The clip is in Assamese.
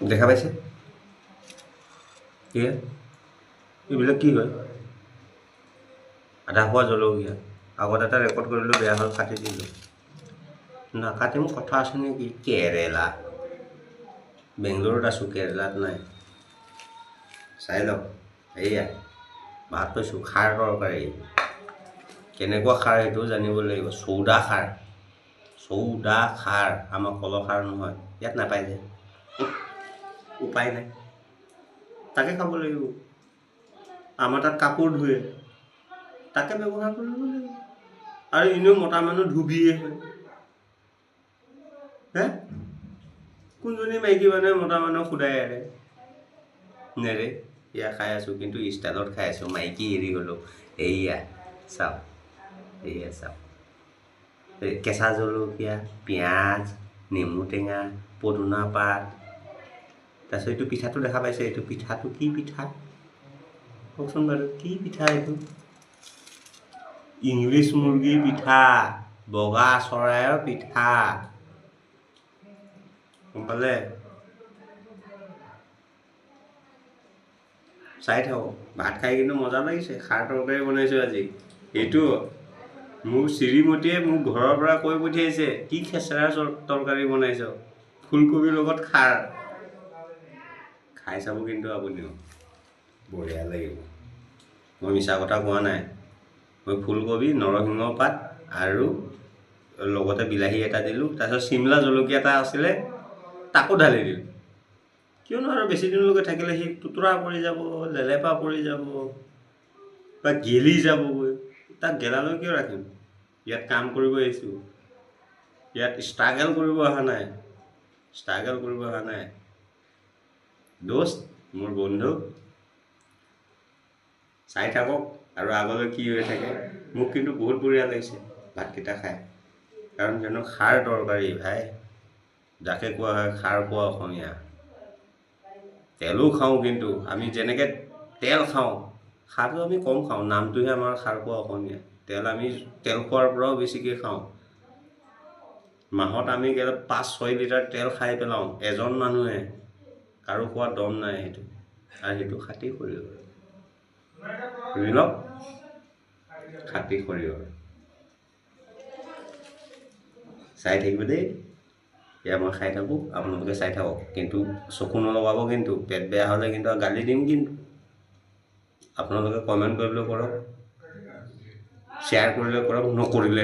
দেখা পাইছে কি এইবিলাক কি হয় আধা খোৱা জলকীয়া আগতে এটা ৰেকৰ্ড কৰিলোঁ বেয়া হ'ল কাটি দিলোঁ নাকাটিম কথা আছে নেকি কেৰেলা বেংগলোৰত আছোঁ কেৰেলাত নাই চাই লওক এয়া ভাত কৈছোঁ খাৰ তৰকাৰী কেনেকুৱা খাৰ সেইটো জানিব লাগিব চৌদা খাৰ আমাৰ কলৰ খাৰ নহয় ইয়াত নাপায় যে উপায় নাই তাকে খাব লাগিব আমাৰ তাত কাপোৰ ধুৱে তাকে ব্যৱহাৰ কৰিব লাগিব আৰু এনেও মতা মানুহ ধুবিয়ে হয় হে কোনজনী মাইকী মানুহে মতা মানুহ সুদাই এৰে নেৰে এয়া খাই আছোঁ কিন্তু ষ্টাইলত খাই আছোঁ মাইকী এৰি গ'লোঁ এইয়া চাওক এইয়া চাওক কেঁচা জলকীয়া পিঁয়াজ নেমু টেঙা পদুনা পাত তাৰপিছত এইটো পিঠাটো দেখা পাইছে এইটো পিঠাটো কি পিঠা কওকচোন বাৰু কি পিঠা এইটো ইংলিছ মুৰ্গীৰ পিঠা বগা চৰাইৰ পিঠা গম পালে চাই থাকক ভাত খাই কিন্তু মজা লাগিছে খাৰ তৰকাৰী বনাইছোঁ আজি এইটো মোৰ শ্ৰীমতীয়ে মোক ঘৰৰ পৰা কৈ পঠিয়াইছে কি খেচৰা তৰকাৰী বনাইছ ফুলকবিৰ লগত খাৰ খাই চাব কিন্তু আপুনিও বঢ়িয়া লাগিব মই মিছা কথা কোৱা নাই মই ফুলকবি নৰসিংহ পাত আৰু লগতে বিলাহী এটা দিলোঁ তাৰপিছত চিমলা জলকীয়া এটা আছিলে তাকো ঢালি দিলোঁ কিয়নো আৰু বেছি দিনলৈকে থাকিলে সি টুটুৰা পৰি যাব লেলেপা পৰি যাব বা গেলি যাবগৈ তাক গেলালৈ কিয় ৰাখিম ইয়াত কাম কৰিব আহিছোঁ ইয়াত ষ্ট্ৰাগল কৰিব অহা নাই দোস্ত মোৰ বন্ধু চাই থাকক আৰু আগলৈ কি হৈ থাকে মোক কিন্তু বহুত বঢ়িয়া লাগিছে ভাতকেইটা খাই কাৰণ জানো খাৰ তৰকাৰী ভাই যাকে কোৱা হয় খাৰ খোৱা অসমীয়া তেলো খাওঁ কিন্তু আমি যেনেকৈ তেল খাওঁ খাৰটো আমি কম খাওঁ নামটোহে আমাৰ খাৰ খোৱা অসমীয়া আমি তেল খোৱাৰ পৰাও বেছিকৈ খাওঁ মাহত আমি 5-6 লিটাৰ তেল খাই পেলাওঁ এজন মানুহে কাৰো খোৱা দম নাই সেইটো আৰু সেইটো খাটি সৰিয়হ বুজি লওক খাটি সৰিয়হ চাই থাকিব দেই এয়া মই খাই থাকোঁ আপোনালোকে চাই থাকক কিন্তু চকু নলগাব কিন্তু পেট বেয়া হ'লে কিন্তু গালি দিম কিন্তু আপোনালোকে কমেণ্ট কৰিবলৈ কৰক শ্বেয়াৰ কৰিলে কৰক নকৰিলে